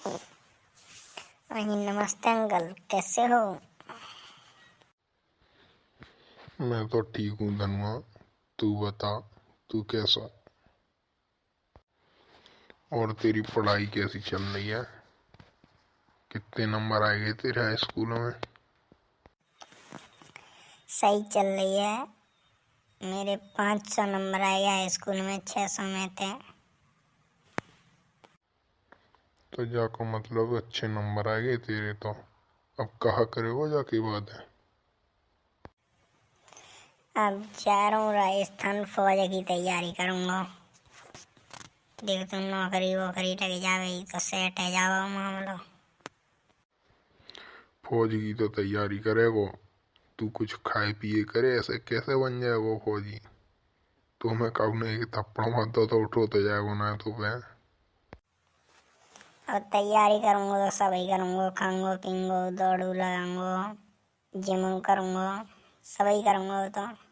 वही नमस्ते अंकल, कैसे हो? मैं तो ठीक हूँ धनुआ। तू बता, तू कैसा? और तेरी पढ़ाई कैसी चल रही है? कितने नंबर आए गए तेरे हाई स्कूल में? सही चल रही है। मेरे 500 नंबर आए हाई स्कूल में, 600 में थे। तो जाको मतलब अच्छे नंबर आ गए तेरे तो। अब कहा करेगा जाके बाद है? अब जा रहा हूँ राजस्थान, फौज की तैयारी करूँगा। देख तुम नौकरी वोकरी लग जावे तो सेट है जावा मामला। फौज की तो तैयारी करेगो। तू कुछ खाए पिए करे, ऐसे कैसे बन जाएगो फौजी? तो मैं कहूँ नहीं कि थप्पड़ मार दो तो उठो तो जाएगो ना तो पे। और तैयारी करूँगा तो सभी करूँगा, खाऊंगा पीऊंगा, दौड़ू लगाऊंगा, जिम करूँगा, सभी करूँगा तो।